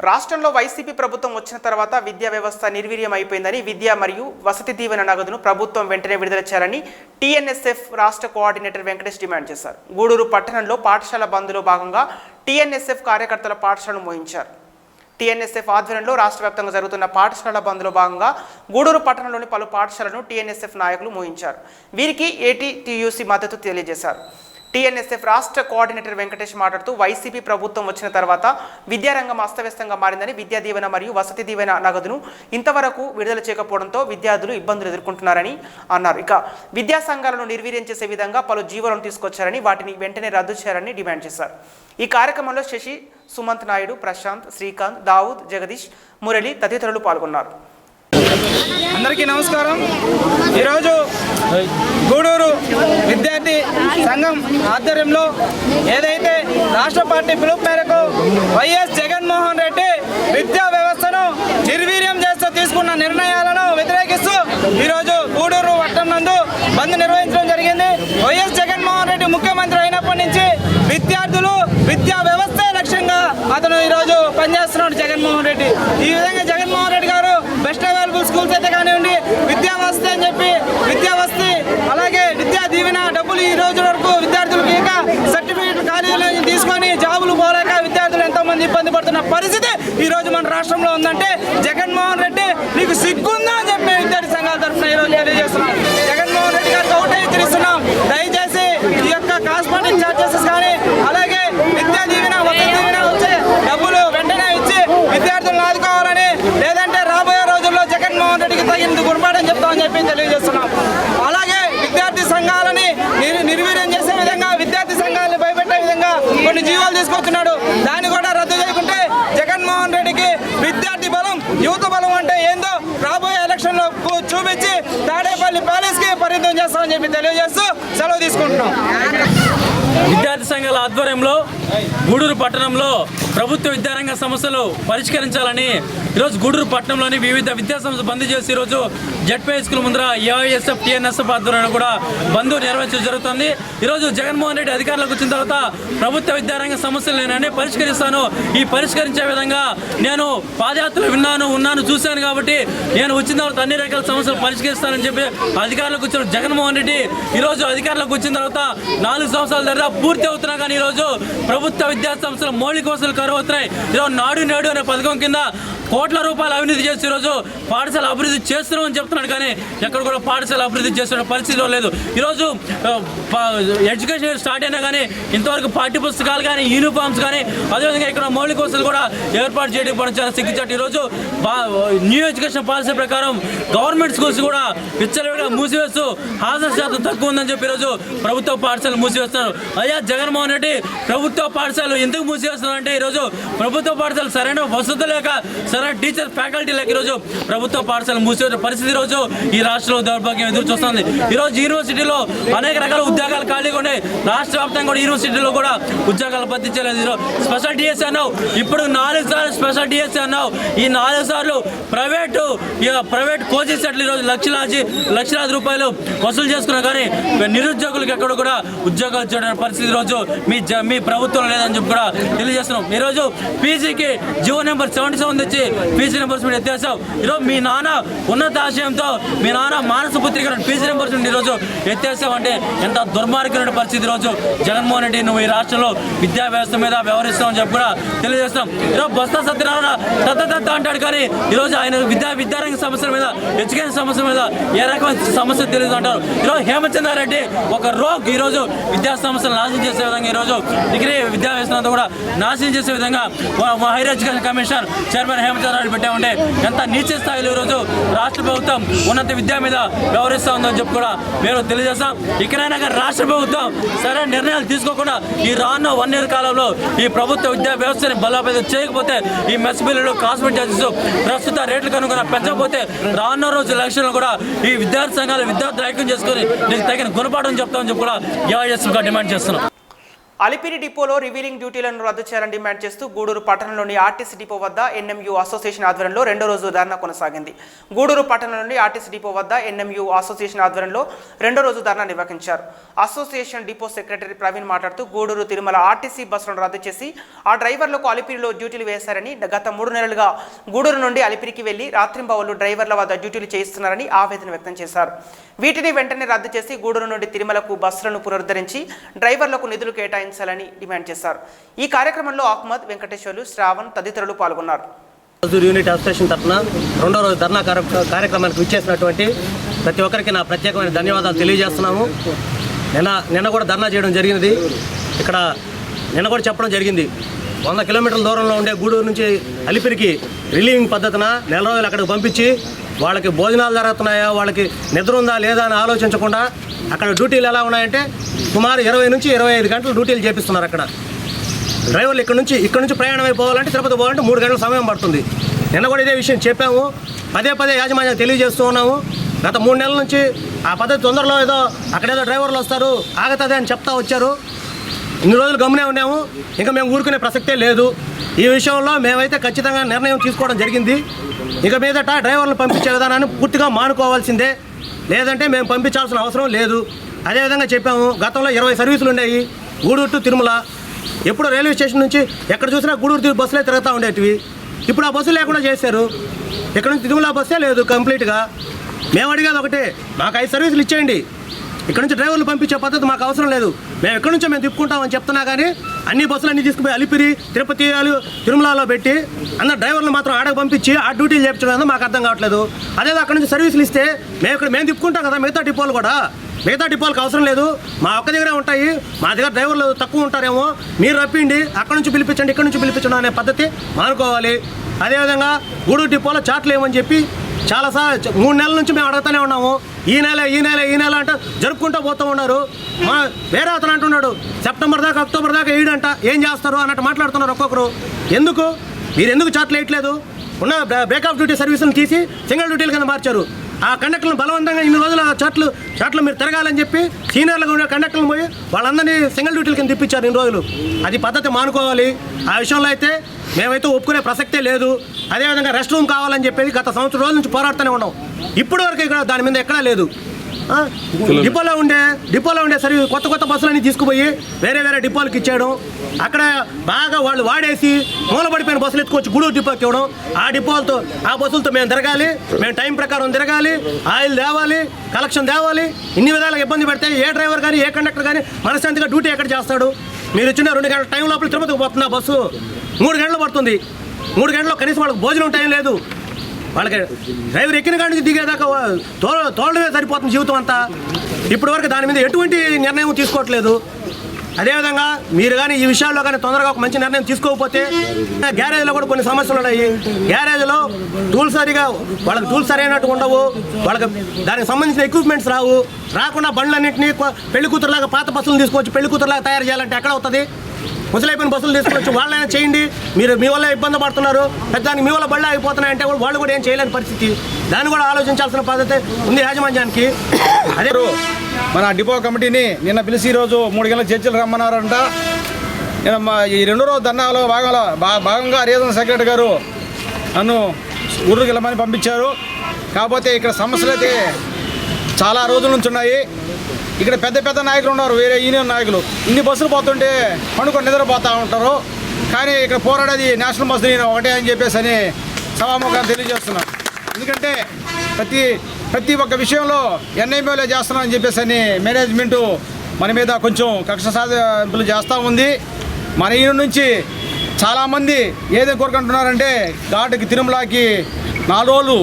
రాష్ట్రంలో వైసీపీ ప్రభుత్వం వచ్చిన తర్వాత విద్యా వ్యవస్థ నిర్వీర్యం అయిపోయిందని విద్య మరియు వసతి దీవెన నగదును ప్రభుత్వం వెంటనే విడుదల చేయాలని టీఎన్ఎస్ఎఫ్ రాష్ట్ర కోఆర్డినేటర్ వెంకటేష్ డిమాండ్ చేశారు. గూడూరు పట్టణంలో పాఠశాల బంద్లో భాగంగా టీఎన్ఎస్ఎఫ్ కార్యకర్తల పాఠశాలను మోయించారు. టీఎన్ఎస్ఎఫ్ ఆధ్వర్యంలో రాష్ట్ర వ్యాప్తంగా జరుగుతున్న పాఠశాల బంద్లో భాగంగా గూడూరు పట్టణంలోని పలు పాఠశాలను టీఎన్ఎస్ఎఫ్ నాయకులు మోయించారు. వీరికి ఏటీటీయూసీ మద్దతు తెలియజేశారు. టీఎన్ఎస్ఎఫ్ రాష్ట్ర కోఆర్డినేటర్ వెంకటేష్ మాట్లాడుతూ వైసీపీ ప్రభుత్వం వచ్చిన తర్వాత విద్యారంగం అస్తవ్యస్తంగా మారిందని విద్యా దీవెన మరియు వసతి దీవెన నగదును ఇంతవరకు విడుదల చేయకపోవడంతో విద్యార్థులు ఇబ్బందులు ఎదుర్కొంటున్నారని అన్నారు. ఇక విద్యా సంఘాలను నిర్వీర్యం చేసే విధంగా పలు జీవోలను తీసుకొచ్చారని వాటిని వెంటనే రద్దు చేయాలని డిమాండ్ చేశారు. ఈ కార్యక్రమంలో శశి, సుమంత్ నాయుడు, ప్రశాంత్, శ్రీకాంత్, దావుద్, జగదీష్, మురళి తదితరులు పాల్గొన్నారు. అందరికీ నమస్కారం. ఈరోజు గూడూరు విద్యార్థి సంఘం ఆధ్వర్యంలో ఏదైతే రాష్ట్ర పార్టీ పిలుపు మేరకు వైఎస్ జగన్మోహన్ రెడ్డి విద్యా వ్యవస్థను నిర్వీర్యం చేస్తూ తీసుకున్న నిర్ణయాలను వ్యతిరేకిస్తూ ఈరోజు గూడూరు పట్టణం నందు బంద్ నిర్వహించడం జరిగింది. వైఎస్ జగన్మోహన్ రెడ్డి ముఖ్యమంత్రి అయినప్పటి నుంచి విద్యార్థులు విద్యా వ్యవస్థే లక్ష్యంగా అతను ఈరోజు పనిచేస్తున్నాడు జగన్మోహన్ రెడ్డి. ఈ విధంగా జగన్మోహన్ రెడ్డి గారు బెస్ట్ అవైలబుల్ స్కూల్స్ అయితే కానివ్వండి, విద్యా వసతి అని చెప్పి విద్యా వసతి అలాగే విద్యా దీవెన డబ్బులు ఈ రోజు వరకు విద్యార్థులకు ఇక సర్టిఫికేట్ కాలేజీలో తీసుకొని జాబులు పోలేక విద్యార్థులు ఎంతో మంది ఇబ్బంది పడుతున్న పరిస్థితి ఈ రోజు మన రాష్ట్రంలో ఉందంటే జగన్మోహన్ రెడ్డి నీకు సిగ్గుందా అని చెప్పి విద్యార్థి సంఘాల తరఫున ఈ రోజు తెలియజేస్తున్నాం. జగన్మోహన్ రెడ్డి గారికి ఒకటే హెచ్చరిస్తున్నాం, దయచేసి ఈ యొక్క కాస్మెటిక్ చార్జెస్ కానీ అలాగే విద్యా దీవెన వసతి దీవెన వచ్చే డబ్బులు వెంటనే ఇచ్చి విద్యార్థులను ఆదుకోవాలని, లేదంటే రాబోయే రోజుల్లో జగన్మోహన్ రెడ్డికి తగినంత గుణపాఠం చెప్తామని చెప్పి తెలియజేస్తున్నాం. అలాగే విద్యార్థి సంఘాలని నిర్వీర్యం చేసే విధంగా విద్యార్థి సంఘాలను భయపెట్టే విధంగా కొన్ని జీవోలు తీసుకొస్తున్నాడు. దాన్ని కూడా రద్దు చేయకుంటే జగన్మోహన్ రెడ్డికి విద్యార్థి బలం యువత బలం అంటే ఏందో రాబోయే ఎలక్షన్లో చూపించి తాడేపల్లి ప్యాలెస్కి పరిమితం చేస్తామని చెప్పి తెలియజేస్తూ సెలవు తీసుకుంటున్నాం. విద్యార్థి సంఘాల ఆధ్వర్యంలో గూడూరు పట్టణంలో ప్రభుత్వ విద్యారంగ సమస్యలు పరిష్కరించాలని ఈరోజు గూడూరు పట్టణంలోని వివిధ విద్యా సంస్థలు బంద్ చేసి ఈరోజు జెడ్పీ స్కూల్ ముందర ఏఐఎస్ఎఫ్ టీఎన్ఎస్ఎఫ్ ఆధ్వర్యంలో కూడా బంద్ నిర్వహించడం జరుగుతుంది. ఈరోజు జగన్మోహన్ రెడ్డి అధికారంలోకి వచ్చిన తర్వాత ప్రభుత్వ విద్యారంగ సమస్యలు నేను పరిష్కరిస్తాను, ఈ పరిష్కరించే విధంగా నేను పాదయాత్రలు ఉన్నాను చూశాను కాబట్టి నేను వచ్చిన తర్వాత అన్ని రకాల సమస్యలు పరిష్కరిస్తానని చెప్పి అధికారంలోకి వచ్చిన జగన్మోహన్ రెడ్డి ఈరోజు అధికారంలోకి వచ్చిన తర్వాత 4 సంవత్సరాల తర్వాత పూర్తి అవుతున్నా కానీ ఈరోజు ప్రభుత్వ విద్యా సంస్థల మౌలిక వసతులు కరువు అవుతున్నాయి. ఈరోజు నాడు నేడు అనే పథకం కింద కోట్ల రూపాయలు అవినీతి చేసి ఈరోజు పాఠశాల అభివృద్ధి చేస్తున్నామని చెప్తున్నాడు కానీ ఎక్కడ కూడా పాఠశాల అభివృద్ధి చేస్తున్న పరిస్థితిలో లేదు. ఈరోజు ఎడ్యుకేషన్ స్టార్ట్ అయినా కానీ ఇంతవరకు పాఠ్య పుస్తకాలు కానీ యూనిఫామ్స్ కానీ అదేవిధంగా ఇక్కడ మౌలిక వసతులు కూడా ఏర్పాటు చేయడం చాలా సిగ్గుచాటు. ఈరోజు న్యూ ఎడ్యుకేషన్ పాలసీ ప్రకారం గవర్నమెంట్ స్కూల్స్ కూడా విచ్చలవిడిగా మూసివేస్తూ హాజరు శాతం తక్కువ ఉందని చెప్పి ఈరోజు ప్రభుత్వ పాఠశాలలు మూసివేస్తున్నారు. అయ్యా జగన్మోహన్ రెడ్డి ప్రభుత్వ పాఠశాలలు ఎందుకు మూసివేస్తున్నారంటే ఈరోజు ప్రభుత్వ పాఠశాలలు సరైన వసతులు లేక సరైన టీచర్ ఫ్యాకల్టీ లేక ఈరోజు ప్రభుత్వ పాఠశాలలు మూసివేసే పరిస్థితి ఈరోజు ఈ రాష్ట్రంలో దౌర్భాగ్యం ఎదురు చూస్తుంది. ఈరోజు యూనివర్సిటీలో అనేక రకాల ఉద్యోగాలు ఖాళీగా ఉన్నాయి. రాష్ట్ర వ్యాప్తంగా కూడా యూనివర్సిటీలో కూడా ఉద్యోగాలు భర్తీ చేయలేదు. స్పెషల్ డిఎస్సీ అన్నావు, ఇప్పుడు 4 సార్లు స్పెషల్ డిఎస్సీ అన్నావు. ఈ 4 సార్లు ప్రైవేట్ కోచింగ్ సెంటర్లు ఈరోజు లక్షలాది రూపాయలు వసూలు చేసుకున్నా కానీ నిరుద్యోగులకు ఎక్కడ కూడా ఉద్యోగాలు చేయడానికి పరిస్థితి ఈరోజు మీ ప్రభుత్వం లేదని చెప్పి కూడా తెలియజేస్తున్నాం. ఈరోజు పీజీకి జీవో నెంబర్ 77 తెచ్చి పీజీ నెంబర్స్ మీద ఎత్తేసావు. ఈరోజు మీ నాన్న ఉన్నత ఆశయంతో మీ నాన్న మానస పుత్రిక పీజీ నెంబర్స్ నుండి ఈరోజు ఎత్తేసావంటే ఎంత దుర్మార్గమైన పరిస్థితి ఈరోజు జగన్మోహన్ రెడ్డి నువ్వు ఈ రాష్ట్రంలో విద్యా వ్యవస్థ మీద వ్యవహరిస్తామని చెప్పి కూడా తెలియజేస్తున్నాం. ఈరోజు బొత్స సత్యనారాయణ తత్త అంటాడు కానీ ఈరోజు ఆయన విద్యారంగ సమస్యల మీద ఎడ్యుకేషన్ సమస్యల మీద ఏ రకమైన సమస్య తెలియదు అంటారు. ఈరోజు హేమచంద్రారెడ్డి ఒక రోగ్ ఈరోజు విద్యా సమస్యలు నాశనం చేసే విధంగా ఈరోజు డిగ్రీ విద్యా వ్యవస్థ కూడా నాశనం చేసే విధంగా higher education commission chairman Hemachandra Reddy పెట్టామంటే ఎంత నీచ స్థాయిలో ఈరోజు రాష్ట్ర ప్రభుత్వం ఉన్నత విద్య మీద వ్యవహరిస్తూ ఉందని చెప్పి కూడా మేము తెలియజేస్తాం. ఇకనైనా కానీ రాష్ట్ర ప్రభుత్వం సరైన నిర్ణయాలు తీసుకోకుండా ఈ రానున్న 1 year కాలంలో ఈ ప్రభుత్వ విద్యా వ్యవస్థని బలోపేతం చేయకపోతే ఈ మెస్ బిల్లులు కాస్మెటిక్ చార్జెస్ ప్రస్తుత రేట్లు కనుక పెంచకపోతే రానున్న రోజు ఎలక్షన్లు కూడా ఈ విద్యార్థి సంఘాలు విద్యార్థులు ఐక్యం చేసుకొని నీకు తగిన గుణపాఠం చెప్తామని చెప్పి కూడా ఏఐఎస్ఎఫ్గా డిమాండ్ చేస్తున్నాం. అలిపిరి డిపోలో రివీలింగ్ డ్యూటీలను రద్దు చేయాలని డిమాండ్ చేస్తూ గూడూరు పట్టణంలోని ఆర్టీసీ డిపో వద్ద ఎన్ఎంయు అసోసియేషన్ ఆధ్వర్యంలో రెండో రోజు ధర్నా కొనసాగింది. గూడూరు పట్టణంలోని ఆర్టీసీ డిపో వద్ద ఎన్ఎంయు అసోసియేషన్ ఆధ్వర్యంలో రెండో రోజు ధర్నా నిర్వహించారు. అసోసియేషన్ డిపో సెక్రటరీ ప్రవీణ్ మాట్లాడుతూ గూడూరు తిరుమల ఆర్టీసీ బస్సులను రద్దు చేసి ఆ డ్రైవర్లకు అలిపిరిలో డ్యూటీలు వేశారని, గత 3 నెలలుగా గూడూరు నుండి అలిపిరికి వెళ్లి రాత్రింబవళ్లు డ్రైవర్ల వద్ద డ్యూటీలు చేయిస్తున్నారని ఆవేదన వ్యక్తం చేశారు. వీటిని వెంటనే రద్దు చేసి గూడూరు నుండి తిరుమలకు బస్సులను పునరుద్ధరించి డ్రైవర్లకు నిధులు కేటాయించాలని డిమాండ్ చేశారు. ఈ కార్యక్రమంలో అహ్మద్, వెంకటేశ్వర్లు, శ్రావణ్ తదితరులు పాల్గొన్నారు. యూనిట్ అసోసియేషన్ తరఫున రెండో రోజు ధర్నా కార్యక్రమానికి విచ్చేసినటువంటి ప్రతి ఒక్కరికి నా ప్రత్యేకమైన ధన్యవాదాలు తెలియజేస్తున్నాము. నిన్న కూడా ధర్నా చేయడం జరిగినది. ఇక్కడ నిన్న కూడా చెప్పడం జరిగింది, 100 కిలోమీటర్ల దూరంలో ఉండే గూడూరు నుంచి అలిపిరికి రిలీవింగ్ పద్ధతిన నెల రోజులు అక్కడికి పంపించి వాళ్ళకి భోజనాలు జరుగుతున్నాయా, వాళ్ళకి నిద్ర ఉందా లేదా అని ఆలోచించకుండా అక్కడ డ్యూటీలు ఎలా ఉన్నాయంటే సుమారు 20 నుంచి 25 గంటలు డ్యూటీలు చేపిస్తున్నారు. అక్కడ డ్రైవర్లు ఇక్కడ నుంచి ప్రయాణం అయిపోవాలంటే తిరుపతి పోవాలంటే 3 గంటల సమయం పడుతుంది. నిన్న కూడా ఇదే విషయం చెప్పాము, పదే యాజమాన్యం తెలియజేస్తూ ఉన్నాము. గత 3 నెలల నుంచి ఆ పద్ధతి తొందరలో ఏదో అక్కడేదో డ్రైవర్లు వస్తారు ఆగుతుంది అని చెప్తా వచ్చారు. ఇన్ని రోజులు గమనే ఉన్నాము, ఇంకా మేము ఊరుకునే ప్రసక్తే లేదు. ఈ విషయంలో మేమైతే ఖచ్చితంగా నిర్ణయం తీసుకోవడం జరిగింది. ఇక మీదట డ్రైవర్లు పంపించే విధానాన్ని పూర్తిగా మానుకోవాల్సిందే, లేదంటే మేము పంపించాల్సిన అవసరం లేదు. అదేవిధంగా చెప్పాము, గతంలో 20 సర్వీసులు ఉన్నాయి గూడూరు టు తిరుమల. ఎప్పుడు రైల్వే స్టేషన్ నుంచి ఎక్కడ చూసినా గూడూరు బస్సులే తిరుగుతూ ఉండేటివి. ఇప్పుడు ఆ బస్సులు లేకుండా చేశారు. ఇక్కడ నుంచి తిరుమల బస్సే లేదు కంప్లీట్గా. మేము అడిగేది ఒకటే, మాకు 5 సర్వీసులు ఇచ్చేయండి, ఇక్కడ నుంచి డ్రైవర్లు పంపించే పద్ధతి మాకు అవసరం లేదు, మేము ఎక్కడి నుంచో మేము తిప్పుకుంటామని చెప్తున్నా కానీ అన్ని బస్సులు అన్నీ తీసుకుపోయి అలిపిరి, తిరుపతి, తిరుమలలో పెట్టి అందరు డ్రైవర్లు మాత్రం ఆడకు పంపించి ఆ డ్యూటీలు చేయించడం మాకు అర్థం కావట్లేదు. అదే అక్కడ నుంచి సర్వీసులు ఇస్తే మేము తిప్పుకుంటాం కదా మిగతా డిపోలు కూడా. మిగతా డిపోలకు అవసరం లేదు, మా ఒక్క దగ్గరే ఉంటాయి, మా దగ్గర డ్రైవర్లు తక్కువ ఉంటారేమో, మీరు రప్పిండి అక్కడ నుంచి పిలిపించండి ఇక్కడ నుంచి పిలిపించండి అనే పద్ధతి మానుకోవాలి. అదేవిధంగా గూడూరు డిపోలో చాట్లు ఏమని చెప్పి చాలాసార్లు 3 నెలల నుంచి మేము అడుగుతూనే ఉన్నాము. ఈ నెల అంటే జరుపుకుంటూ పోతూ ఉన్నారు. వేరే అతను అంటున్నాడు సెప్టెంబర్ దాకా అక్టోబర్ దాకా వేయడంట, ఏం చేస్తారు అన్నట్టు మాట్లాడుతున్నారు ఒక్కొక్కరు. మీరు ఎందుకు చాట్లు వేయట్లేదు? ఉన్న బ్రేక్ఆఫ్ డ్యూటీ సర్వీసులను తీసి సింగిల్ డ్యూటీల కింద మార్చారు. ఆ కండక్టర్లను బలవంతంగా ఇన్ని రోజులు చాట్లు మీరు తిరగాలని చెప్పి సీనియర్లుగా ఉండే కండక్టర్లు పోయి వాళ్ళందరినీ సింగిల్ డ్యూటీల కింద తిప్పించారు ఇన్ని రోజులు. అది పద్ధతి మానుకోవాలి. ఆ విషయంలో అయితే మేమైతే ఒప్పుకునే ప్రసక్తే లేదు. అదేవిధంగా రెస్ట్ రూమ్ కావాలని చెప్పేసి గత సంవత్సరం రోజుల నుంచి పోరాడుతూనే ఉన్నాం. ఇప్పటి వరకు ఇక్కడ దాని మీద ఎక్కడా లేదు. డిపోలో ఉండే సర్వీస్ కొత్త బస్సులన్నీ తీసుకుపోయి వేరే డిపోలకు ఇచ్చేయడం, అక్కడ బాగా వాళ్ళు వాడేసి మూలపడిపోయిన బస్సులు ఎత్తుకొచ్చి గూడూరు డిపోకి ఇవ్వడం. ఆ బస్సులతో మేము తిరగాలి, మేము టైం ప్రకారం తిరగాలి, ఆయిల్ తేవాలి, కలెక్షన్ తేవాలి. ఇన్ని విధాలుగా ఇబ్బంది పెడితే ఏ డ్రైవర్ కానీ ఏ కండక్టర్ కానీ మనశ్శాంతిగా డ్యూటీ ఎక్కడ చేస్తాడు? మీరు ఇచ్చిన 2 గంటల టైం లోపల తిరుపతికి పోతుంది ఆ బస్సు, 3 గంటలు పడుతుంది. 3 గంటల్లో కనీసం వాళ్ళకి భోజనం టైం లేదు. వాళ్ళకి డ్రైవర్ ఎక్కిన కాడి నుంచి దిగేదాకా తోలడమే సరిపోతుంది జీవితం అంతా. ఇప్పటి వరకు దాని మీద ఎటువంటి నిర్ణయం తీసుకోవట్లేదు. అదేవిధంగా మీరు కానీ ఈ విషయాల్లో కానీ తొందరగా ఒక మంచి నిర్ణయం తీసుకోకపోతే గ్యారేజ్లో కూడా కొన్ని సమస్యలు ఉన్నాయి. గ్యారేజ్లో వాళ్ళకి టూల్స్ సరైనట్టు ఉండవు, వాళ్ళకి దానికి సంబంధించిన ఎక్విప్మెంట్స్ రాకుండా బండ్లన్నింటినీ పెళ్లి కూతురులాగా పాత బస్సులు తీసుకొచ్చి పెళ్లి కూతురులాగా తయారు చేయాలంటే ఎక్కడ అవుతుంది? ముసలైపోయిన బస్సులు తీసుకొచ్చి వాళ్ళైనా చేయండి, మీరు మీ వల్ల ఇబ్బంది పడుతున్నారు, పెద్దానికి మీ వల్ల బళ్ళు ఆగిపోతున్నాయంటే వాళ్ళు కూడా ఏం చేయలేని పరిస్థితి. దాన్ని కూడా ఆలోచించాల్సిన పద్ధతి ఉంది యాజమాన్యానికి. అదే మన డిపో కమిటీని నిన్న పిలిచి ఈరోజు 3 గంటల చర్చలు రమ్మన్నారంట. ఈ రెండో రోజు ధర్నాలో భాగంగా రీజనల్ సెక్రటరీ గారు నన్ను ఊరికి వెళ్ళమని పంపించారు. కాకపోతే ఇక్కడ సమస్యలు అయితే చాలా రోజుల నుంచి ఉన్నాయి. ఇక్కడ పెద్ద నాయకులు ఉన్నారు, వేరే యూనియన్ నాయకులు. ఇన్ని బస్సులు పోతుంటే పండుకొని నిద్రపోతూ ఉంటారు. కానీ ఇక్కడ పోరాడేది నేషనల్ బస్సు ఒకటే అని చెప్పేసి అని సభాముఖంగా తెలియజేస్తున్నాను. ఎందుకంటే ప్రతి ఒక్క విషయంలో ఎన్ఐఎంఓలే చేస్తున్నామని చెప్పేసి అని మేనేజ్మెంటు మన మీద కొంచెం కక్ష సాధింపులు చేస్తూ ఉంది. మన యూనియన్ నుంచి చాలామంది ఏదో కోరుకుంటున్నారంటే ఘాటుకి తిరుమలకి 4 రోజులు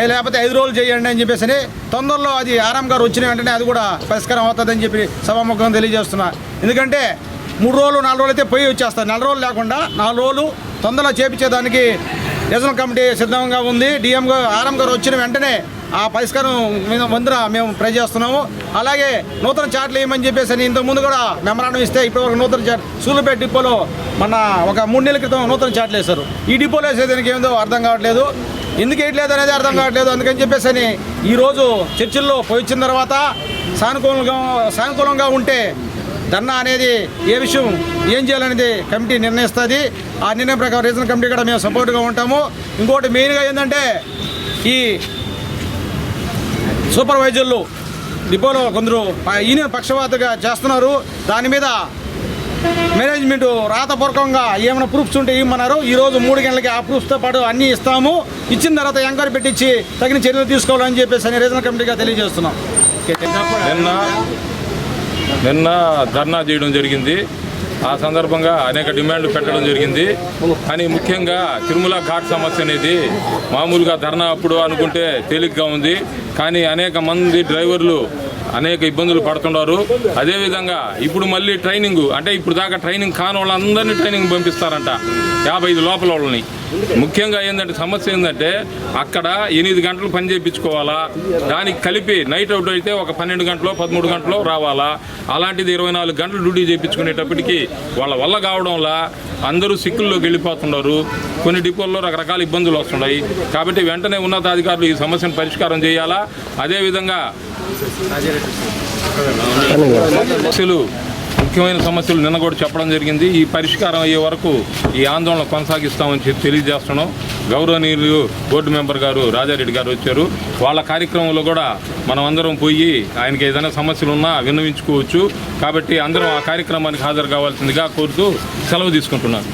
లేకపోతే 5 రోజులు చేయండి అని చెప్పేసి తొందరలో అది ఆరాం గారు వచ్చిన వెంటనే అది కూడా పరిష్కారం అవుతుందని చెప్పి సభాముఖంగా తెలియజేస్తున్నా. ఎందుకంటే 3 రోజులు 4 రోజులు అయితే పోయి వచ్చేస్తారు. 4 రోజులు లేకుండా 4 రోజులు తొందరలో చేపించేదానికి రీజనల్ కమిటీ సిద్ధంగా ఉంది. డిఎం గారు ఆరాం గారు వచ్చిన వెంటనే ఆ పరిష్కారం ముందర మేము ట్రై చేస్తున్నాము. అలాగే నూతన చాట్లు వేయమని చెప్పేసి అని ఇంతకుముందు కూడా మెమరాండం ఇస్తే ఇప్పటివరకు నూతన చాట్ సూళ్ళూరుపేట డిపోలో ఒక 3 నెలల క్రితం నూతన చాట్లు వేశారు. ఈ డిపోలో వేసేదానికి ఏమిదో అర్థం కావట్లేదు, ఎందుకు వేయట్లేదు అనేది అర్థం కావట్లేదు. అందుకని చెప్పేసి అని ఈరోజు చర్చల్లో పోయి వచ్చిన తర్వాత సానుకూలంగా ఉంటే ధర్నా అనేది ఏ విషయం ఏం చేయాలనేది కమిటీ నిర్ణయిస్తుంది. ఆ నిర్ణయం ప్రకారం రీజనల్ కమిటీ కూడా మేము సపోర్ట్గా ఉంటాము. ఇంకోటి మెయిన్గా ఏంటంటే ఈ సూపర్వైజర్లు డిపోలో కొందరు యూనియన్ పక్షపాతగా చేస్తున్నారు. దాని మీద మేనేజ్మెంట్ రాతపూర్వకంగా ఏమైనా ప్రూఫ్స్ ఉంటే ఇవ్వమన్నారు. ఈరోజు 3 గంటలకి ఆ ప్రూఫ్స్తో పాటు అన్నీ ఇస్తాము. ఇచ్చిన తర్వాత ఎంక్వైరీ పెట్టించి తగిన చర్యలు తీసుకోవాలని చెప్పేసి రీజనల్ కమిటీగా తెలియజేస్తున్నాం. నిన్న ధర్నా చేయడం జరిగింది. ఆ సందర్భంగా అనేక డిమాండ్లు పెట్టడం జరిగింది. కానీ ముఖ్యంగా తిరుమల ఘాట్ సమస్య అనేది మామూలుగా ధర్నా అప్పుడు అనుకుంటే తేలిగ్గా ఉంది. కానీ అనేక మంది డ్రైవర్లు అనేక ఇబ్బందులు పడుతున్నారు. అదేవిధంగా ఇప్పుడు మళ్ళీ ట్రైనింగ్ అంటే ఇప్పుడు దాకా ట్రైనింగ్ కాని వాళ్ళందరినీ ట్రైనింగ్ పంపిస్తారంట 55 లోపల వాళ్ళని. ముఖ్యంగా ఏంటంటే సమస్య ఏంటంటే అక్కడ 8 గంటలు పని చేయించుకోవాలా, దానికి కలిపి నైట్ అవుట్ అయితే ఒక 12 గంటలో 13 గంటలో రావాలా. అలాంటిది 24 గంటలు డ్యూటీ చేయించుకునేటప్పటికి వాళ్ళ వల్ల కావడంలా అందరూ సిక్కుల్లోకి వెళ్ళిపోతున్నారు. కొన్ని డిపోల్లో రకరకాల ఇబ్బందులు వస్తున్నాయి. కాబట్టి వెంటనే ఉన్నతాధికారులు ఈ సమస్యను పరిష్కారం చేయాలా. అదేవిధంగా ముఖ్యమైన సమస్యలు నిన్న కూడా చెప్పడం జరిగింది. ఈ పరిష్కారం అయ్యే వరకు ఈ ఆందోళన కొనసాగిస్తామని చెప్పి తెలియజేస్తున్నాం. గౌరవనీయులు బోర్డు మెంబర్ గారు రాజారెడ్డి గారు వచ్చారు. వాళ్ళ కార్యక్రమంలో కూడా మనం అందరం పోయి ఆయనకి ఏదైనా సమస్యలు ఉన్నా విన్నవించుకోవచ్చు. కాబట్టి అందరం ఆ కార్యక్రమానికి హాజరు కావాల్సిందిగా కోరుతూ సెలవు తీసుకుంటున్నాను.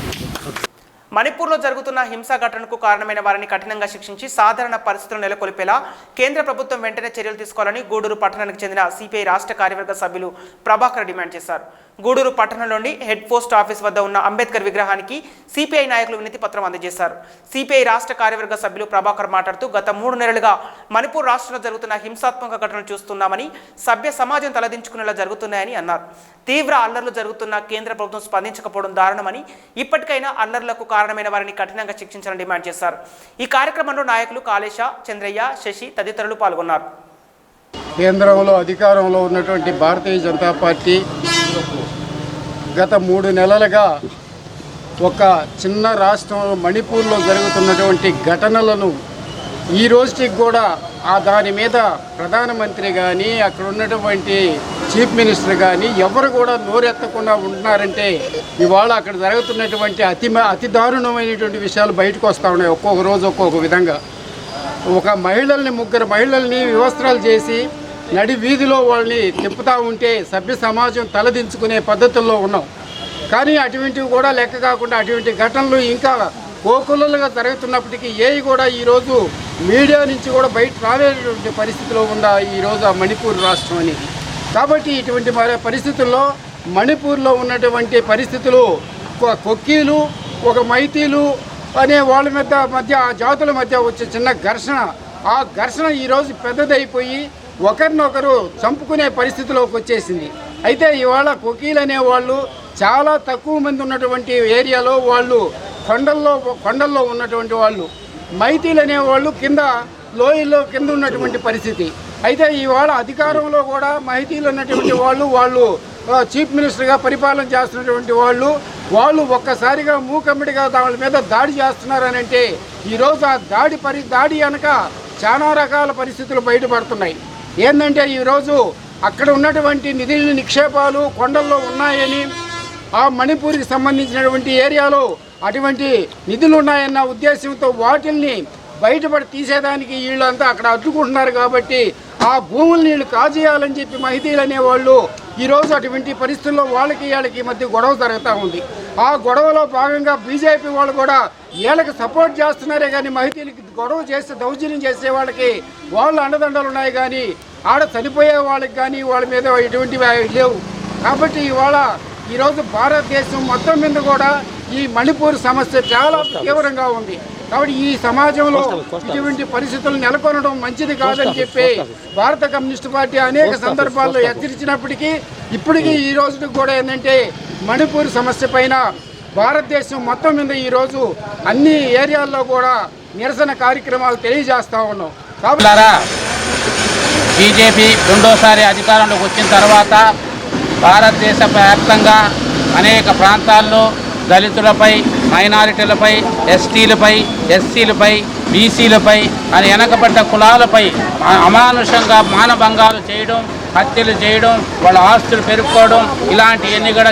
మణిపూర్లో జరుగుతున్న హింసా ఘటనకు కారణమైన వారిని కఠినంగా శిక్షించి సాధారణ పరిస్థితులు నెలకొల్పేలా కేంద్ర ప్రభుత్వం వెంటనే చర్యలు తీసుకోవాలని గూడూరు పట్టణానికి చెందిన సిపిఐ రాష్ట్ర కార్యవర్గ సభ్యులు ప్రభాకర్ డిమాండ్ చేశారు. గూడూరు పట్టణంలోని హెడ్ పోస్ట్ ఆఫీస్ వద్ద ఉన్న అంబేద్కర్ విగ్రహానికి సిపిఐ నాయకులు వినతి పత్రం అందజేశారు. సిపిఐ రాష్ట్ర కార్యవర్గ సభ్యులు ప్రభాకర్ మాట్లాడుతూ గత 3 నెలలుగా మణిపూర్ రాష్ట్రంలో జరుగుతున్న హింసాత్మక ఘటనలు చూస్తున్నామని, సభ్య సమాజం తలదించుకునేలా జరుగుతున్నాయని అన్నారు. తీవ్ర అల్లర్లు జరుగుతున్న కేంద్ర ప్రభుత్వం స్పందించకపోవడం దారుణమని, ఇప్పటికైనా అల్లర్లకు కారణమైన వారిని కఠినంగా శిక్షించాలని డిమాండ్ చేశారు. ఈ కార్యక్రమంలో నాయకులు కాళేశ, చంద్రయ్య, శశి తదితరులు పాల్గొన్నారు. కేంద్రంలో అధికారంలో ఉన్నటువంటి భారతీయ జనతా పార్టీ గత 3 నెలలుగా ఒక చిన్న రాష్ట్రం మణిపూర్లో జరుగుతున్నటువంటి ఘటనలను ఈ రోజుకి కూడా దాని మీద ప్రధానమంత్రి కానీ అక్కడ ఉన్నటువంటి చీఫ్ మినిస్టర్ కానీ ఎవరు కూడా నోరెత్తకుండా ఉంటున్నారంటే ఇవాళ అక్కడ జరుగుతున్నటువంటి అతి దారుణమైనటువంటి విషయాలు బయటకు వస్తూ ఉన్నాయి. ఒక్కొక్క రోజు ఒక్కొక్క విధంగా ఒక ముగ్గురు మహిళల్ని వివస్త్రాలు చేసి నడి వీధిలో వాళ్ళని తిప్పుతూ ఉంటే సభ్య సమాజం తలదించుకునే పద్ధతుల్లో ఉన్నాం. కానీ అటువంటివి కూడా లెక్క కాకుండా అటువంటి ఘటనలు ఇంకా కోకొల్లలుగా జరుగుతున్నప్పటికీ ఏవి కూడా ఈరోజు మీడియా నుంచి కూడా బయట రాలేటువంటి పరిస్థితిలో ఉందా ఈరోజు ఆ మణిపూర్ రాష్ట్రం అనేది. కాబట్టి ఇటువంటి పరిస్థితుల్లో మణిపూర్లో ఉన్నటువంటి పరిస్థితులు కొక్కీలు, ఒక మైతీలు అనే వాళ్ళ మధ్య ఆ జాతుల మధ్య వచ్చే చిన్న ఘర్షణ, ఆ ఘర్షణ ఈరోజు పెద్దదైపోయి ఒకరినొకరు చంపుకునే పరిస్థితిలోకి వచ్చేసింది. అయితే ఇవాళ కొకీలు అనేవాళ్ళు చాలా తక్కువ మంది ఉన్నటువంటి ఏరియాలో వాళ్ళు కొండల్లో ఉన్నటువంటి వాళ్ళు, మైతీలు అనేవాళ్ళు లోయల్లో కింద ఉన్నటువంటి పరిస్థితి. అయితే ఇవాళ అధికారంలో కూడా మైతీలు అన్నటువంటి వాళ్ళు చీఫ్ మినిస్టర్గా పరిపాలన చేస్తున్నటువంటి వాళ్ళు ఒక్కసారిగా మూకమ్మడిగా వాళ్ళ మీద దాడి చేస్తున్నారనంటే ఈరోజు ఆ దాడి వెనక చాలా రకాల పరిస్థితులు బయటపడుతున్నాయి. ఏంటంటే ఈరోజు అక్కడ ఉన్నటువంటి నిక్షేపాలు కొండల్లో ఉన్నాయని, ఆ మణిపూర్కి సంబంధించినటువంటి ఏరియాలో అటువంటి నిధులు ఉన్నాయన్న ఉద్దేశంతో వాటిల్ని బయటపడి తీసేదానికి వీళ్ళంతా అక్కడ అడ్డుకుంటున్నారు. కాబట్టి ఆ భూముల్ని వీళ్ళు కాజేయాలని చెప్పి మహిళలు అనేవాళ్ళు ఈరోజు అటువంటి పరిస్థితుల్లో వాళ్ళకి మధ్య గొడవ జరుగుతూ ఉంది. ఆ గొడవలో భాగంగా బీజేపీ వాళ్ళు కూడా వీళ్ళకి సపోర్ట్ చేస్తున్నారే కానీ మహిళలకి గొడవ చేస్తే దౌర్జన్యం చేసే వాళ్ళకి వాళ్ళు అండదండలు ఉన్నాయి కానీ ఆడ చనిపోయే వాళ్ళకి కానీ వాళ్ళ మీద ఎటువంటివి లేవు. కాబట్టి ఈరోజు భారతదేశం మొత్తం మీద కూడా ఈ మణిపూర్ సమస్య చాలా తీవ్రంగా ఉంది. కాబట్టి ఈ సమాజంలో ఇటువంటి పరిస్థితులు నెలకొనడం మంచిది కాదని చెప్పి భారత కమ్యూనిస్టు పార్టీ అనేక సందర్భాల్లో హెచ్చరించినప్పటికీ ఇప్పటికీ ఈ రోజుకి కూడా ఏంటంటే మణిపూర్ సమస్య పైన భారతదేశం మొత్తం మీద ఈరోజు అన్ని ఏరియాల్లో కూడా నిరసన కార్యక్రమాలు తెలియజేస్తూ ఉన్నాం. కాబట్టి బీజేపీ రెండోసారి అధికారంలోకి వచ్చిన తర్వాత భారతదేశ వ్యాప్తంగా అనేక ప్రాంతాల్లో దళితులపై, మైనారిటీలపై, ఎస్టీలపై, ఎస్సీలపై, బీసీలపై అని వెనకబడ్డ కులాలపై అమానుషంగా మానభంగాలు చేయడం, హత్యలు చేయడం, వాళ్ళ ఆస్తులు పెరుక్కోవడం ఇలాంటివన్నీ కూడా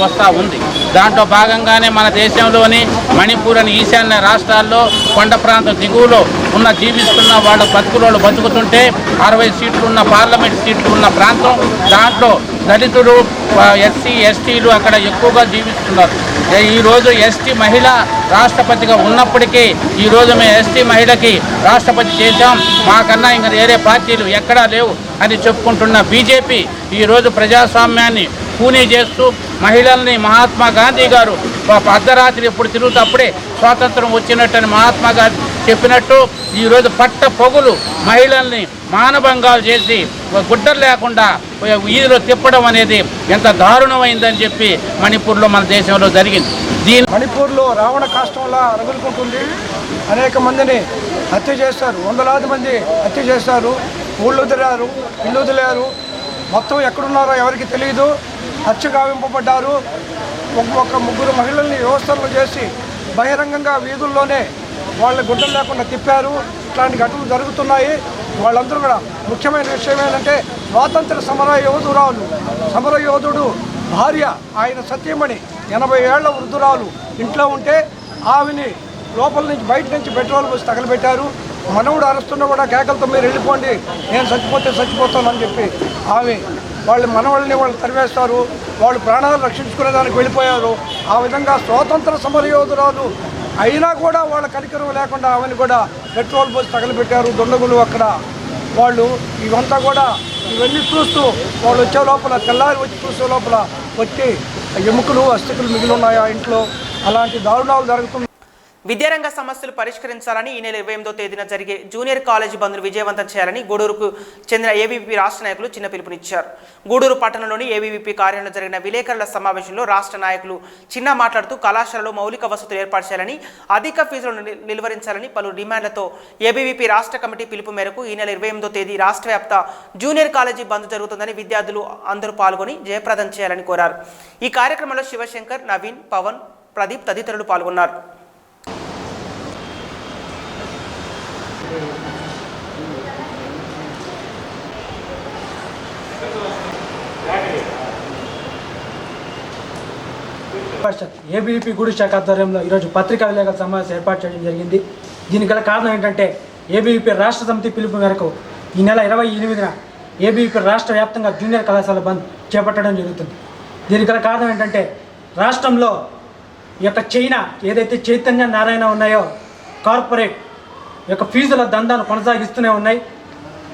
వస్తూ ఉంది. దాంట్లో భాగంగానే మన దేశంలోని మణిపూర్ అని ఈశాన్య రాష్ట్రాల్లో కొండ ప్రాంతం దిగువలో జీవిస్తున్న వాళ్ళ బతుకులు బతుకుతుంటే 60 సీట్లు ఉన్న పార్లమెంట్ సీట్లు ఉన్న ప్రాంతం, దాంట్లో దళితులు, ఎస్సీ ఎస్టీలు అక్కడ ఎక్కువగా జీవిస్తున్నారు. ఈరోజు ఎస్టీ మహిళ రాష్ట్రపతిగా ఉన్నప్పటికీ ఈరోజు మేము ఎస్టీ మహిళకి రాష్ట్రపతి చేశాం, మాకన్నా ఇంకా వేరే పార్టీలు ఎక్కడా లేవు అని చెప్పుకుంటున్న బీజేపీ ఈరోజు ప్రజాస్వామ్యాన్ని పూనీ చేస్తూ మహిళల్ని మహాత్మా గాంధీ గారు అర్ధరాత్రి ఎప్పుడు తిరుగుతప్పుడే స్వాతంత్రం వచ్చినట్టని మహాత్మా గాంధీ చెప్పినట్టు ఈరోజు పట్ట పొగులు మహిళల్ని మానభంగాలు చేసి గుడ్డలు లేకుండా వీధిలో తిప్పడం అనేది ఎంత దారుణమైందని చెప్పి మణిపూర్లో మన దేశంలో జరిగింది. మణిపూర్లో రావణ కాష్టంలా రగులుకుంటుంది. అనేక మందిని హత్య చేస్తారు, వందలాది మంది హత్య చేస్తారు, ఊళ్ళు వదిలారు, ఇల్లు వదిలారు, మొత్తం ఎక్కడున్నారో ఎవరికి తెలియదు. హత్య గావింపబడ్డారు. ఒక ముగ్గురు మహిళల్ని వ్యవస్థలు చేసి బహిరంగంగా వీధుల్లోనే వాళ్ళ గుడ్డలు లేకుండా తిప్పారు. ఇట్లాంటి ఘటనలు జరుగుతున్నాయి. వాళ్ళందరూ కూడా ముఖ్యమైన విషయం ఏంటంటే స్వాతంత్ర సమర యోధుడు భార్య, ఆయన సత్యమణి 80 ఏళ్ల వృద్ధురాలు ఇంట్లో ఉంటే ఆమెని లోపల నుంచి బయట నుంచి పెట్రోల్ పోసి తగలబెట్టారు. మనవుడు అరుస్తున్నా కూడా కేకలతో మీరు వెళ్ళిపోండి, నేను చచ్చిపోతానని చెప్పి ఆమె వాళ్ళ మనవాళ్ళని వాళ్ళు తరివేస్తారు. వాళ్ళు ప్రాణాలు రక్షించుకునేదానికి వెళ్ళిపోయారు. ఆ విధంగా స్వాతంత్ర సమరయోధురాలు అయినా కూడా వాళ్ళ కనికరం లేకుండా ఆమెను కూడా పెట్రోల్ పోసి తగలబెట్టారు దుండగులు. అక్కడ వాళ్ళు ఇవన్నీ చూస్తూ వాళ్ళు వచ్చే లోపల తెల్లారి వచ్చి చూసే లోపల వచ్చి ఎముకలు అస్థికలు మిగిలి ఉన్నాయి ఆ ఇంట్లో. అలాంటి దారుణాలు జరుగుతున్నాయి. విద్యారంగ సమస్యలు పరిష్కరించాలని ఈ నెల 28వ తేదీన జరిగే జూనియర్ కాలేజీ బంద్ను విజయవంతం చేయాలని గూడూరుకు చెందిన ఏబీవీపీ రాష్ట్ర నాయకులు చిన్న పిలుపునిచ్చారు. గూడూరు పట్టణంలోని ఏబీవీపీ కార్యాలయంలో జరిగిన విలేకరుల సమావేశంలో రాష్ట్ర నాయకులు చిన్న మాట్లాడుతూ కళాశాలలో మౌలిక వసతులు ఏర్పాటు చేయాలని, అధిక ఫీజులను నిలువరించాలని పలు డిమాండ్లతో ఏబీవీపీ రాష్ట్ర కమిటీ పిలుపు మేరకు ఈ నెల 28వ తేదీ రాష్ట్ర వ్యాప్త జూనియర్ కాలేజీ బంద్ జరుగుతుందని విద్యార్థులు అందరూ పాల్గొని జయప్రదం చేయాలని కోరారు. ఈ కార్యక్రమంలో శివశంకర్, నవీన్, పవన్, ప్రదీప్ తదితరులు పాల్గొన్నారు. ఏబీవీపీ గూడూరు శాఖ ఆధ్వర్యంలో ఈరోజు పత్రికా విలేకరుల సమావేశం ఏర్పాటు చేయడం జరిగింది. దీనికి గల కారణం ఏంటంటే ఏబీవీపీ రాష్ట్ర సమితి పిలుపు మేరకు ఈ నెల 28న ఏబీవీపీ రాష్ట్ర వ్యాప్తంగా జూనియర్ కళాశాల బంద్ చేపట్టడం జరుగుతుంది. దీనికి గల కారణం ఏంటంటే రాష్ట్రంలో ఈ యొక్క చైనా ఏదైతే చైతన్య నారాయణ ఉన్నాయో కార్పొరేట్ యొక్క ఫీజుల దందాను కొనసాగిస్తూనే ఉన్నాయి.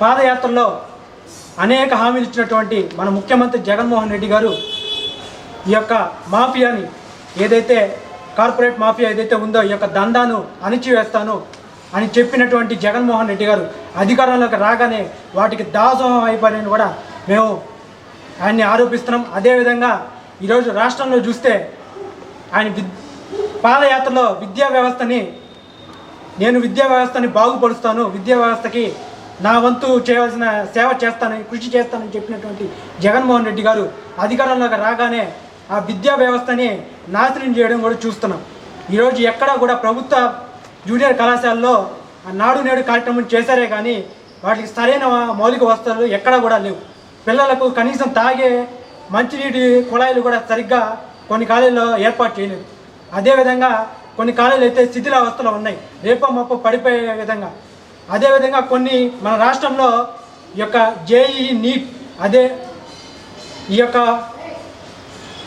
పాదయాత్రలో అనేక హామీలు ఇచ్చినటువంటి మన ముఖ్యమంత్రి జగన్మోహన్ రెడ్డి గారు ఈ యొక్క మాఫియాని ఏదైతే కార్పొరేట్ మాఫియా ఏదైతే ఉందో ఈ యొక్క దందాను అణిచివేస్తాను అని చెప్పినటువంటి జగన్మోహన్ రెడ్డి గారు అధికారంలోకి రాగానే వాటికి దాసోహం అయిపోయినని కూడా మేము ఆయన్ని ఆరోపిస్తున్నాం. అదేవిధంగా ఈరోజు రాష్ట్రంలో చూస్తే ఆయన పాదయాత్రలో విద్యా వ్యవస్థని బాగుపరుస్తాను, విద్యా వ్యవస్థకి నా వంతు చేయవలసిన సేవ చేస్తానని కృషి చేస్తానని చెప్పినటువంటి జగన్మోహన్ రెడ్డి గారు అధికారంలోకి రాగానే ఆ విద్యా వ్యవస్థని నాశనం చేయడం కూడా చూస్తున్నాం. ఈరోజు ఎక్కడా కూడా ప్రభుత్వ జూనియర్ కళాశాలలో నాడు నేడు కార్యక్రమం చేశారే కానీ వాటికి సరైన మౌలిక వసతులు ఎక్కడా కూడా లేవు. పిల్లలకు కనీసం తాగే మంచినీటి కుళాయిలు కూడా సరిగ్గా కొన్ని కాలేజీల్లో ఏర్పాటు చేయలేదు. అదేవిధంగా కొన్ని కాలేజీలు అయితే శిథిలావస్థలో ఉన్నాయి, రేపో మొప్ప పడిపోయే విధంగా. అదేవిధంగా కొన్ని మన రాష్ట్రంలో ఈ యొక్క జేఈఈ నీట్ ఈ యొక్క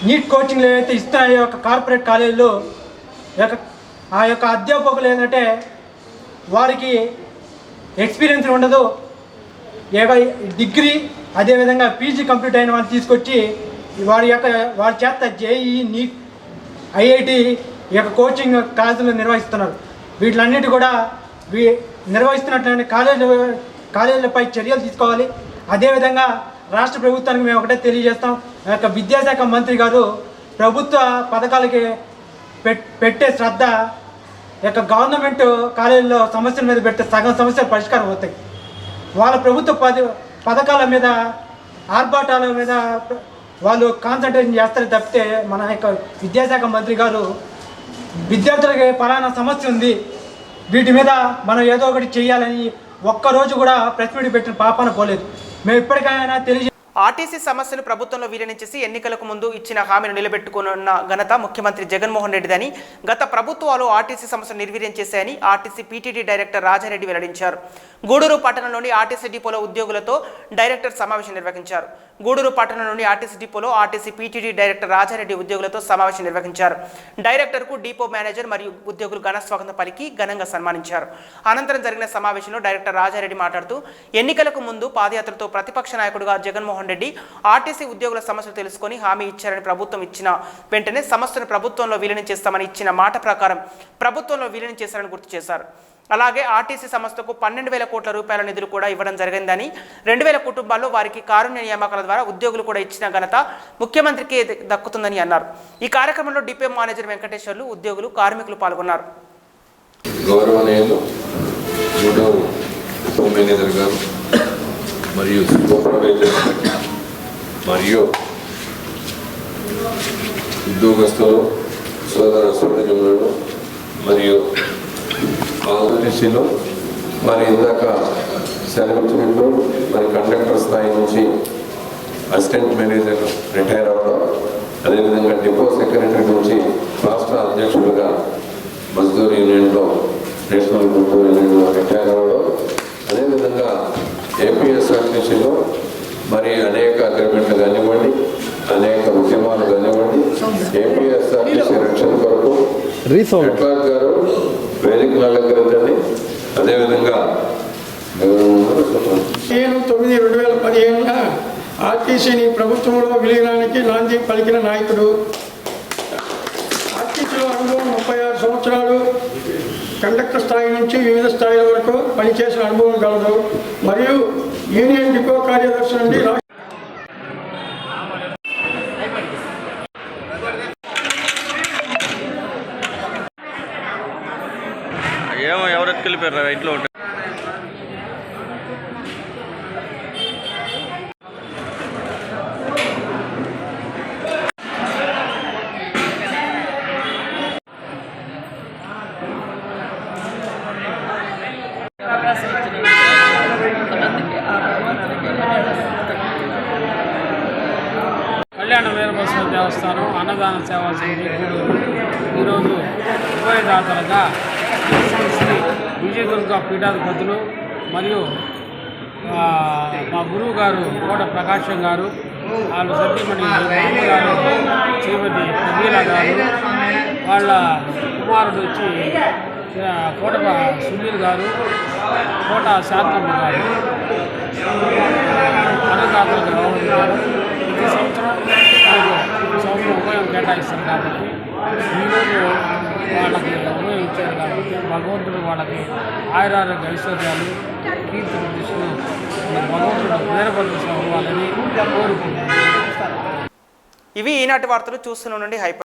నీట్ కోచింగ్లు ఏవైతే ఇస్తున్నాయో యొక్క కార్పొరేట్ కాలేజీలు ఆ యొక్క అధ్యాపకులు ఏంటంటే వారికి ఎక్స్పీరియన్స్ ఉండదు. డిగ్రీ అదేవిధంగా పీజీ కంప్లీట్ అయిన వాళ్ళు తీసుకొచ్చి వారి చేత జేఈఈ నీట్ ఐఐటి ఈ యొక్క కోచింగ్ క్లాసులు నిర్వహిస్తున్నారు. వీటిలన్నిటి కూడా నిర్వహిస్తున్నటువంటి కాలేజీలపై చర్యలు తీసుకోవాలి. అదేవిధంగా రాష్ట్ర ప్రభుత్వానికి మేము ఒకటే తెలియజేస్తాం, ఆ యొక్క విద్యాశాఖ మంత్రి గారు ప్రభుత్వ పథకాలకి పెట్టే శ్రద్ధ యొక్క గవర్నమెంట్ కాలేజీల్లో సమస్యల మీద పెట్టే సగం సమస్యలు పరిష్కారం అవుతాయి. వాళ్ళ ప్రభుత్వ పథకాల మీద ఆర్భాటాల మీద వాళ్ళు కాన్సన్ట్రేషన్ చేస్తారు తప్పితే మన యొక్క విద్యాశాఖ మంత్రి గారు విద్యార్థులకి పలానా సమస్య ఉంది, వీటి మీద మనం ఏదో ఒకటి చేయాలని ఒక్కరోజు కూడా ప్రెస్ మీట్ పెట్టిన పాపాన పోలేదు. మేము ఇప్పటికైనా ఆర్టీసీ సమస్యను ప్రభుత్వంలో విలీనం చేసి ఎన్నికలకు ముందు ఇచ్చిన హామీని నిలబెట్టుకున్న ఘనత ముఖ్యమంత్రి జగన్మోహన్ రెడ్డిదని, గత ప్రభుత్వాలు ఆర్టీసీ సమస్యను నిర్వీర్యం చేశాయని ఆర్టీసీ పీటీడీ డైరెక్టర్ రాజారెడ్డి వెల్లడించారు. గూడూరు పట్టణంలోని ఆర్టీసీ డిపోలో ఉద్యోగులతో డైరెక్టర్ సమావేశం నిర్వహించారు. గూడూరు పట్టణంలోని ఆర్టీసీ డిపోలో ఆర్టీసీ పీటీడీ డైరెక్టర్ రాజారెడ్డి ఉద్యోగులతో సమావేశం నిర్వహించారు. డైరెక్టర్కు డిపో మేనేజర్ మరియు ఉద్యోగులు ఘన స్వాగతం పలికి ఘనంగా సన్మానించారు. అనంతరం జరిగిన సమావేశంలో డైరెక్టర్ రాజారెడ్డి మాట్లాడుతూ, ఎన్నికలకు ముందు పాదయాత్రతో ప్రతిపక్ష నాయకుడిగా జగన్మోహన్ రెడ్డి ఆర్టీసీ ఉద్యోగుల సమస్యలు తెలుసుకొని హామీ ఇచ్చారని, ప్రభుత్వం ఇచ్చిన వెంటనే సమస్యను ప్రభుత్వంలో విలీనం చేస్తామని ఇచ్చిన మాట ప్రకారం ప్రభుత్వంలో విలీనం చేశారని గుర్తు చేశారు. అలాగే ఆర్టీసీ సంస్థకు 12,000 కోట్ల రూపాయల నిధులు కూడా ఇవ్వడం జరిగిందని, 2,000 కుటుంబాల్లో వారికి కారుణ్య నియామకాల ద్వారా ఉద్యోగులు కూడా ఇచ్చిన ఘనత ముఖ్యమంత్రికి దక్కుతుందని అన్నారు. ఈ కార్యక్రమంలో డిపో మేనేజర్ వెంకటేశ్వర్లు, ఉద్యోగులు, కార్మికులు పాల్గొన్నారు. గౌరవనీయులు గూడూరు డిపో మేనేజర్ గారు మరియు సూపర్వైజర్ మరియు ఉద్యోగస్తులు, సోదరులు మరియు ఆర్టీసీలో మరి ఇందాక సెలవిచ్చినట్టు మరి కండక్టర్ స్థాయి నుంచి అసిస్టెంట్ మేనేజర్ రిటైర్ అవ్వడం, అదేవిధంగా డిపో సెక్రటరీ నుంచి రాష్ట్ర అధ్యక్షుడిగా మజ్దూర్ యూనియన్లో నేషనల్ మజ్దూర్ యూనియన్లో రిటైర్ అవ్వడం, అదేవిధంగా ఏపీఎస్ఆర్టీసీలో మరి అనేక అగ్రిమెంట్లు కానివ్వండి, అనేక ఉద్యమాలు కానివ్వండి, ఏపీఎస్ఆర్టీసీ రక్షణ కొరకు హెడ్వార్ గారు వేదికలు అలంకరించండి. అదేవిధంగా 9/2015 ఆర్టీసీని ప్రభుత్వంలో విలీనానికి నాంది పలికిన నాయకుడు. ఆర్టీసీలో అనుభవం 36 సంవత్సరాలు, కండక్టర్ స్థాయి నుంచి వివిధ స్థాయిల వరకు పనిచేసిన అనుభవం కలదు. మరియు యూనియన్ డిపో కార్యదర్శి నుండి ఎవరెత్తుకెళ్ళిపోయారు ఇంట్లో ఉంటారు. కళ్యాణ వీరభద్ర దేవస్థానం అన్నదాన సేవా సమితి గూడూరు ఈరోజు ఉభయదాతలుగా శ్రీ విజయదుర్గ పీఠాధిపతులు మరియు మా గురువు గారు కోట ప్రకాశం గారు, వాళ్ళ సతీమణి గారు, శ్రీమతి ప్రమీల గారు, వాళ్ళ కుమారుడు వచ్చి కోట సునీల్ గారు, కోట శాంతమ్మ గారు అన్నదాతలుగా వ్యవహరించారు. ప్రతి సంవత్సరం ఉభయం కేటాయిస్తారు కాబట్టి ఈరోజు వాళ్ళకి ఉభయం ఇచ్చారు కాబట్టి భగవంతుడు వాళ్ళకి ఆయురారోగ్య ఐశ్వర్యాలు, కీర్తి ప్రతిష్టలు భగవంతుడు వీరభద్ర స్వామి వాళ్ళని కోరుకుంటున్నారు. ఇవి ఈనాటి వార్తలు. చూస్తూనే ఉండండి హైపర్.